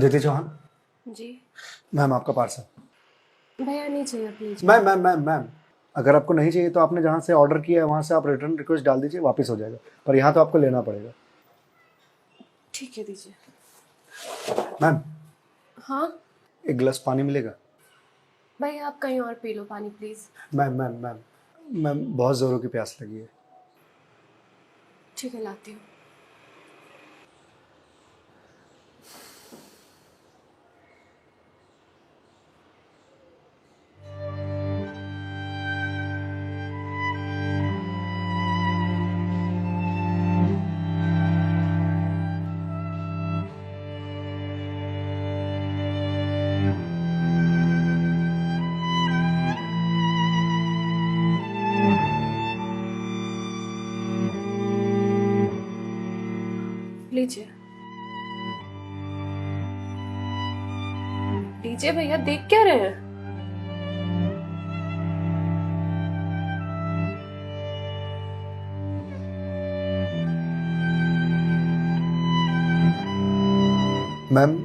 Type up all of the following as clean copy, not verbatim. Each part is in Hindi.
अदिति चौहान। जी मैम आपका पार्सल। भैया नहीं चाहिए प्लीज। मैम अगर आपको नहीं चाहिए तो आपने जहाँ से ऑर्डर किया है वहाँ से आप रिटर्न रिक्वेस्ट डाल दीजिए, वापस हो जाएगा, पर यहाँ तो आपको लेना पड़ेगा। ठीक है दीजिए। मैम हाँ एक गिलास पानी मिलेगा? भैया आप कहीं और पी लो पानी प्लीज। मैम बहुत ज़ोरों की प्यास लगी है। ठीक है लाती हूँ। लीजिए लीजिए भैया, देख क्या रहे हैं? मैम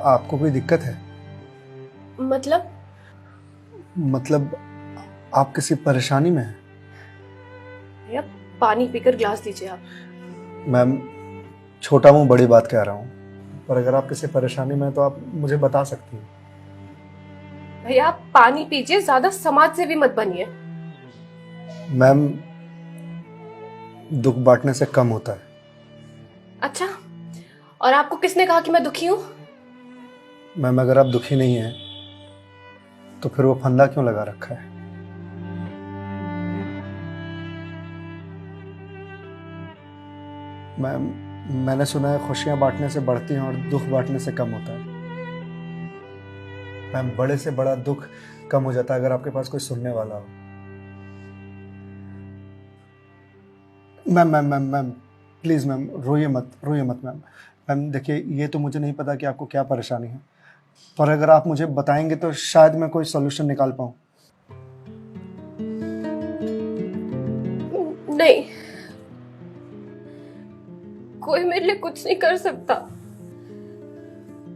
आपको कोई दिक्कत है? मतलब आप किसी परेशानी में हैं? भैया पानी पीकर ग्लास दीजिए आप। मैम छोटा मुंह बड़ी बात कह रहा हूँ, पर अगर आप किसी परेशानी में हैं तो आप मुझे बता सकती हैं। भैया आप पानी पीजिए, ज्यादा समाज से भी मत बनिए। मैम दुख बांटने से कम होता है। अच्छा, और आपको किसने कहा कि मैं दुखी हूँ? मैम अगर आप दुखी नहीं हैं तो फिर वो फंदा क्यों लगा रखा है? मैम मैंने सुना है खुशियां बांटने से बढ़ती हैं और दुख बांटने से कम होता है। मैम बड़े से बड़ा दुख कम हो जाता है अगर आपके पास कोई सुनने वाला हो। मैम प्लीज़ मैम रोइए मत मैम। मैम देखिए ये तो मुझे नहीं पता कि आपको क्या परेशानी है, पर अगर आप मुझे बताएंगे तो शायद मैं कोई सॉल्यूशन निकाल पाऊँ। नहीं, कोई मेरे लिए कुछ नहीं कर सकता।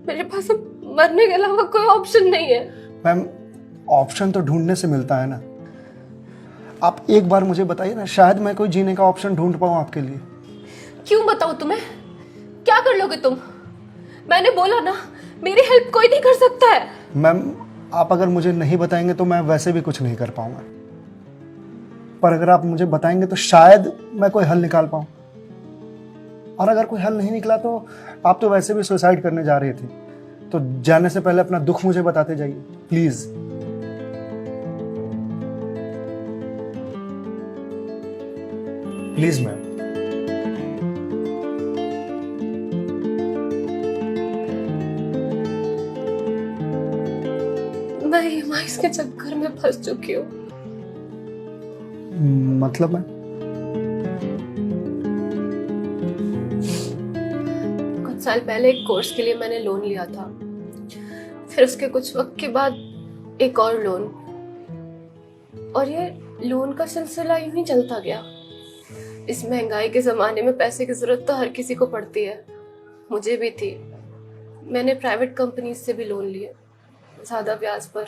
मेरे पास अब मरने के अलावा कोई ऑप्शन नहीं है। मैम ऑप्शन तो ढूंढने से मिलता है ना। आप एक बार मुझे बताइए ना, शायद मैं कोई जीने का ऑप्शन ढूंढ पाऊँ आपके लिए। क्यों बताऊं तुम्हें? क्या कर लोगे तुम? मैंने बोला ना, मेरी हेल्प कोई नहीं कर सकता है। मैम आप अगर मुझे नहीं बताएंगे तो मैं वैसे भी कुछ नहीं कर पाऊंगा, पर अगर आप मुझे बताएंगे तो शायद मैं कोई हल निकाल पाऊं। और अगर कोई हल नहीं निकला तो आप तो वैसे भी सुसाइड करने जा रही थी, तो जाने से पहले अपना दुख मुझे बताते जाइए प्लीज। Please ma'am. मैं ईएमआईज़ के चक्कर में फंस चुकी हूँ। मतलब मैम? कुछ साल पहले एक कोर्स के लिए मैंने लोन लिया था, फिर उसके कुछ वक्त के बाद एक और लोन, और ये लोन का सिलसिला यूं ही चलता गया। इस महंगाई के जमाने में पैसे की जरूरत तो हर किसी को पड़ती है, मुझे भी थी। मैंने प्राइवेट कंपनी से भी लोन लिए, ज्यादा ब्याज पर,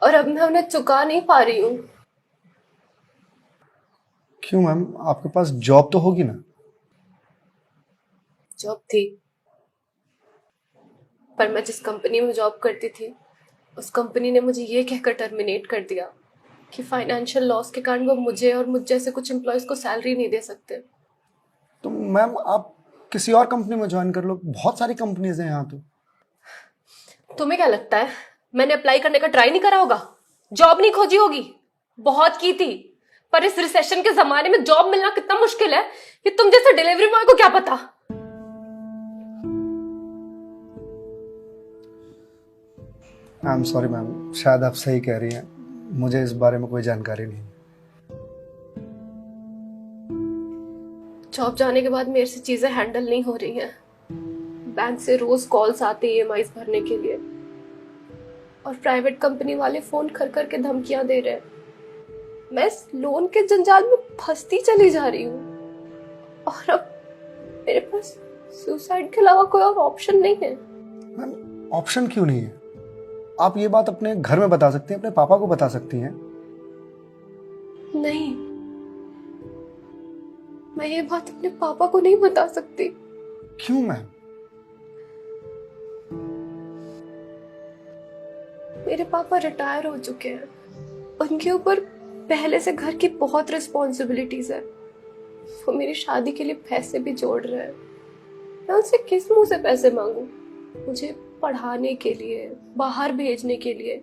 और अब मैं उन्हें चुका नहीं पा रही हूँ। क्यों मैम, आपके पास जॉब तो होगी ना? जॉब थी, पर मैं जिस कंपनी में जॉब करती थी उस कंपनी ने मुझे ये कहकर टर्मिनेट कर दिया कि फाइनेंशियल लॉस के कारण वो मुझे और मुझ जैसे कुछ एम्प्लॉयज को सैलरी नहीं दे सकते। तो मैम आप किसी और कंपनी में ज्वाइन कर लो, बहुत सारी कंपनीज हैं यहाँ तो। तुम्हें क्या लगता है मैंने अप्लाई करने का ट्राई नहीं करा होगा? जॉब नहीं खोजी होगी? बहुत की थी, पर इस रिसेशन के जमाने में जॉब मिलना कितना मुश्किल है कि तुम जैसे डिलीवरी बॉय को क्या पता। आई एम सॉरी मैम, शायद आप सही कह रही हैं, मुझे इस बारे में कोई जानकारी नहीं। जॉब जाने के बाद मेरे से चीजें हैंडल नहीं हो रही हैं। बैंक से रोज कॉल्स आते ईएमआईज़ भरने के लिए, और प्राइवेट कंपनी वाले फोन कर कर के धमकियां दे रहे हैं। मैं इस लोन के जंजाल में फंसती चली जा रही हूँ, और अब मेरे पास सुसाइड के अलावा कोई और ऑप्शन नहीं है। मैम ऑप्शन क्यों नहीं है? आप ये बात अपने घर में बता सकती हैं, अपने पापा को बता सकती हैं। नहीं, मैं ये बात अपने पापा को नहीं बता सकती। क्यों मैम? मेरे पापा रिटायर हो चुके हैं, उनके ऊपर पहले से घर की बहुत रिस्पॉन्सिबिलिटीज है। वो मेरी शादी के लिए पैसे भी जोड़ रहे हैं। मैं उनसे किस मुंह से पैसे मांगू? मुझे पढ़ाने के लिए, बाहर भेजने के लिए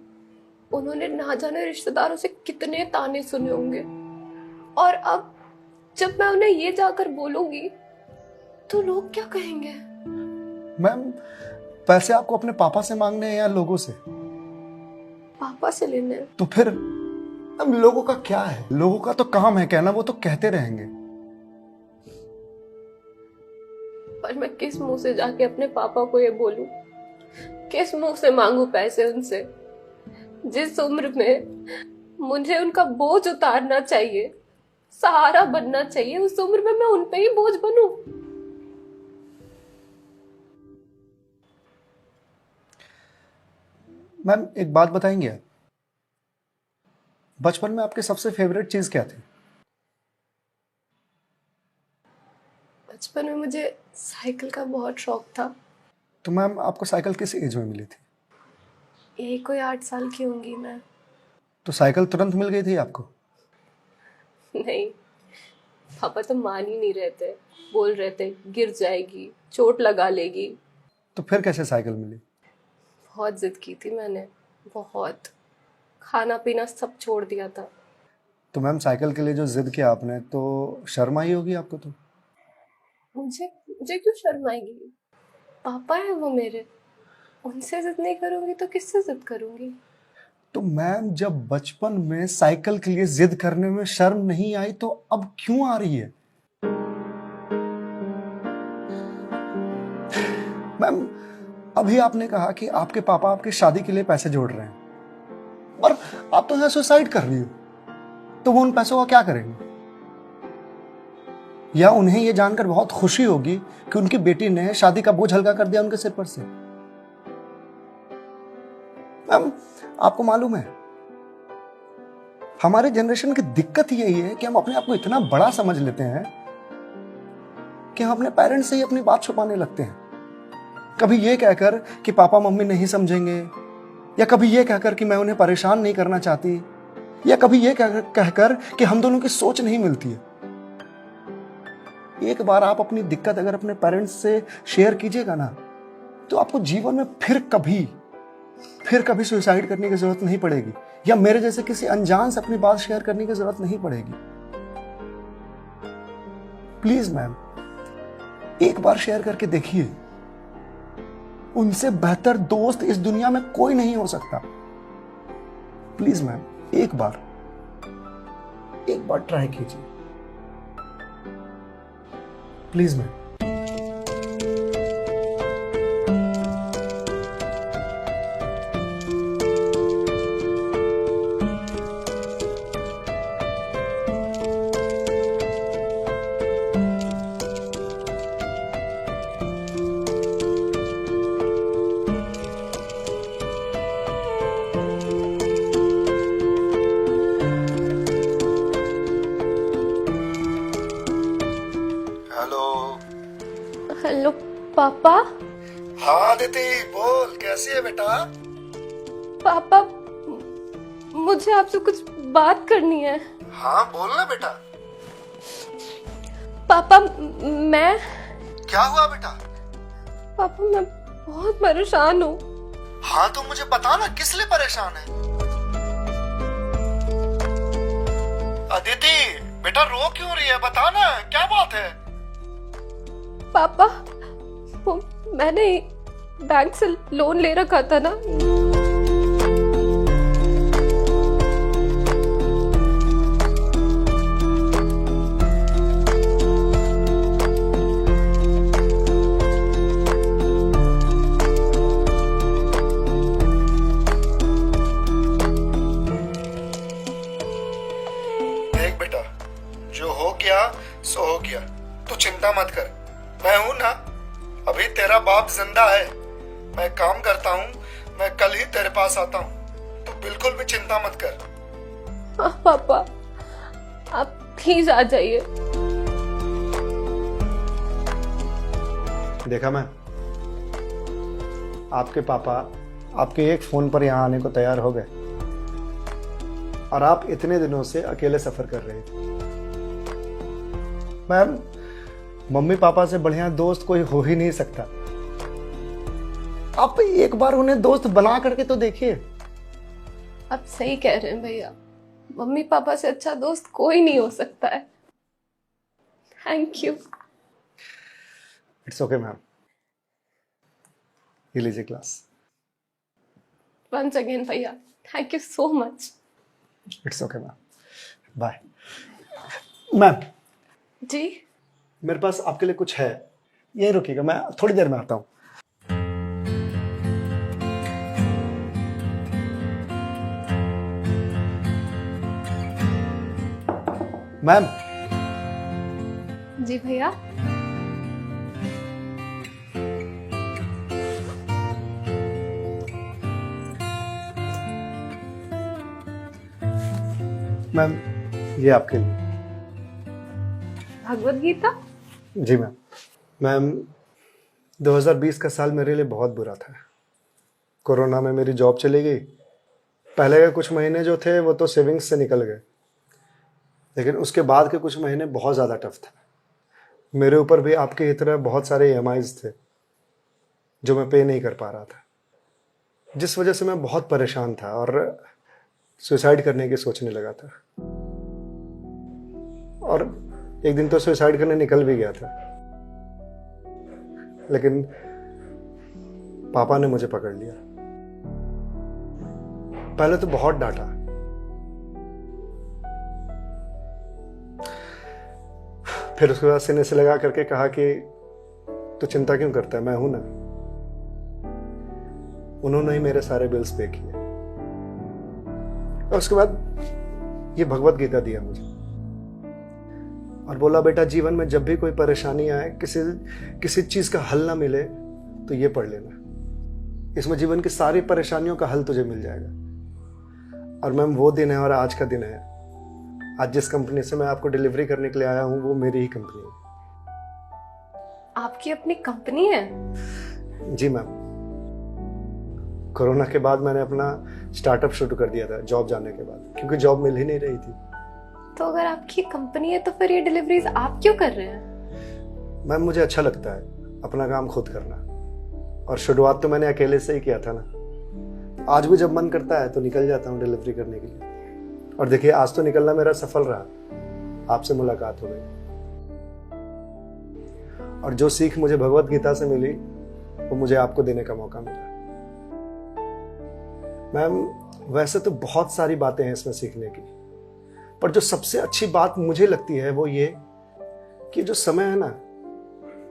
उन्होंने ना जाने रिश्तेदारों से कितने ताने सुने होंगे। और अब जब मैं उन्हें ये जाकर बोलूंगी तो लोग क्या कहेंगे? मैम पैसे आपको अपने पापा से मांगने हैं या लोगों से? पापा से लेने हैं। तो फिर अब लोगों का क्या है? लोगों का तो काम है कहना, वो तो कहते रहेंगे। पर मैं किस मुंह से जाके अपने पापा को ये बोलूं? किस मुंह से मांगू पैसे उनसे? जिस उम्र में मुझे उनका बोझ उतारना चाहिए, सहारा बनना चाहिए, उस उम्र में मैं उन पे ही बोझ बनूं? मैम एक बात बताएंगे आप? बचपन में आपकी सबसे फेवरेट चीज क्या थी? बचपन में मुझे साइकिल का बहुत शौक था। तो मैम आपको साइकिल किस एज में मिली थी? यही कोई 8 साल की होंगी मैं। तो साइकिल तुरंत मिल गई थी आपको? नहीं, पापा तो मान ही नहीं रहे थे। बोल रहे थे गिर जाएगी, चोट लगा लेगी। तो फिर कैसे साइकिल मिली? बहुत जिद की थी मैंने, बहुत। खाना पीना सब छोड़ दिया था। तो मैम साइकिल के लिए जो जिद किया आपने, तो शर्म आई होगी आपको? तो मुझे मुझे क्यों शर्म आएगी? पापा है वो मेरे, उनसे जिद नहीं करूंगी तो किससे जिद करूंगी? तो मैम जब बचपन में साइकिल के लिए जिद करने में शर्म नहीं आई तो अब क्यों आ रही है? मैम अभी आपने कहा कि आपके पापा आपकी शादी के लिए पैसे जोड़ रहे हैं, और आप तो यहाँ सुसाइड कर रही हो। तो वो उन पैसों का क्या करेंगे? या उन्हें ये जानकर बहुत खुशी होगी कि उनकी बेटी ने शादी का बोझ हल्का कर दिया उनके सिर पर से। मैम आपको मालूम है, हमारे जनरेशन की दिक्कत यही है कि हम अपने आप को इतना बड़ा समझ लेते हैं कि हम अपने पेरेंट्स से ही अपनी बात छुपाने लगते हैं। कभी ये कहकर कि पापा मम्मी नहीं समझेंगे, या कभी ये कहकर कि मैं उन्हें परेशान नहीं करना चाहती, या कभी ये कहकर कि हम दोनों की सोच नहीं मिलती है। एक बार आप अपनी दिक्कत अगर अपने पेरेंट्स से शेयर कीजिएगा ना, तो आपको जीवन में फिर कभी सुसाइड करने की जरूरत नहीं पड़ेगी, या मेरे जैसे किसी अनजान से अपनी बात शेयर करने की जरूरत नहीं पड़ेगी। प्लीज मैम एक बार शेयर करके देखिए। उनसे बेहतर दोस्त इस दुनिया में कोई नहीं हो सकता। प्लीज मैम एक बार ट्राई कीजिए, प्लीज मैम। हेलो पापा। हाँ दीदी बोल, कैसी है बेटा? पापा मुझे आपसे कुछ बात करनी है। हाँ बोल ना बेटा। पापा मैं क्या हुआ बेटा? पापा मैं बहुत परेशान हूँ। हाँ तो मुझे बता ना, किस लिए परेशान है? अदिति बेटा रो क्यों रही है, बता ना क्या बात है? पापा वो मैंने बैंक से लोन ले रखा था ना, देख बेटा, जो हो गया सो हो गया, तू चिंता मत कर, मैं हूं ना, जिंदा है, मैं काम करता हूँ, मैं कल ही तेरे पास आता हूँ, तो बिल्कुल भी चिंता मत कर। हाँ पापा, आप प्लीज आ जाइए। देखा मैं, आपके पापा आपके एक फोन पर यहाँ आने को तैयार हो गए और आप इतने दिनों से अकेले सफर कर रहे थे। मैम, मम्मी पापा से बढ़िया दोस्त कोई हो ही नहीं सकता। आप एक बार उन्हें दोस्त बना करके तो देखिए। आप सही कह रहे हैं भैया, मम्मी पापा से अच्छा दोस्त कोई नहीं हो सकता है। Thank you. It's okay ma'am, ये लीजिए क्लास। वंस अगेन भैया, thank you so much. It's okay ma'am, bye. Ma'am, जी मेरे पास आपके लिए कुछ है, यहीं रुकिएगा, मैं थोड़ी देर में आता हूँ। मैम। जी भैया। मैम, ये आपके लिए। भगवत गीता? जी मैम। मैम, 2020 का साल मेरे लिए बहुत बुरा था। कोरोना में मेरी जॉब चली गई। पहले के कुछ महीने जो थे वो तो सेविंग्स से निकल गए, लेकिन उसके बाद के कुछ महीने बहुत ज़्यादा टफ था। मेरे ऊपर भी आपके ही तरह बहुत सारे EMIs थे जो मैं पे नहीं कर पा रहा था, जिस वजह से मैं बहुत परेशान था और सुसाइड करने की सोचने लगा था। और एक दिन तो सुसाइड करने निकल भी गया था, लेकिन पापा ने मुझे पकड़ लिया। पहले तो बहुत डांटा, फिर उसके बाद सीने से लगा करके कहा कि तू चिंता क्यों करता है, मैं हूं ना। उन्होंने ही मेरे सारे बिल्स पे किए और उसके बाद ये भगवत गीता दिया मुझे और बोला, बेटा जीवन में जब भी कोई परेशानी आए, किसी चीज का हल ना मिले तो ये पढ़ लेना। इसमें जीवन की सारी परेशानियों का हल तुझे मिल जाएगा। और मैम, वो दिन है और आज का दिन है। आज जिस कंपनी से मैं आपको डिलीवरी करने के लिए आया हूं वो मेरी ही कंपनी है। आपकी अपनी कंपनी है? जी मैम। कोरोना के बाद मैंने अपना स्टार्टअप शुरू कर दिया था जॉब जाने के बाद, क्योंकि जॉब मिल ही नहीं रही थी। तो अगर आपकी कंपनी है तो फिर ये डिलीवरीज आप क्यों कर रहे हैं? मैम, मुझे अच्छा लगता है अपना काम खुद करना, और शुरुआत तो मैंने अकेले से ही किया था ना। आज भी जब मन करता है तो निकल जाता हूँ डिलीवरी करने के लिए। और देखिए, आज तो निकलना मेरा सफल रहा, आपसे मुलाकात हो गई। और जो सीख मुझे भगवत गीता से मिली वो मुझे आपको देने का मौका मिला। मैम, वैसे तो बहुत सारी बातें हैं इसमें सीखने की, पर जो सबसे अच्छी बात मुझे लगती है वो ये कि जो समय है ना,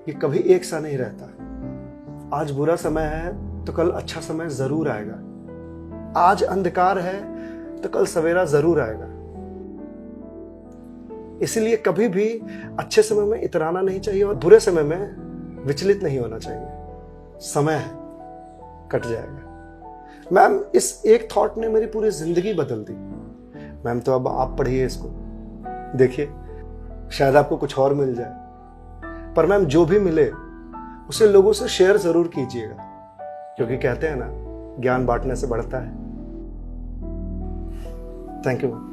ये कभी एक सा नहीं रहता। आज बुरा समय है तो कल अच्छा समय जरूर आएगा। आज अंधकार है तो कल सवेरा जरूर आएगा। इसलिए कभी भी अच्छे समय में इतराना नहीं चाहिए और बुरे समय में विचलित नहीं होना चाहिए। समय है, कट जाएगा। मैम, इस एक थॉट ने मेरी पूरी जिंदगी बदल दी। मैम, तो अब आप पढ़िए इसको, देखिए शायद आपको कुछ और मिल जाए। पर मैम, जो भी मिले उसे लोगों से शेयर जरूर कीजिएगा, क्योंकि कहते हैं ना, ज्ञान बांटने से बढ़ता है। Thank you ma'am.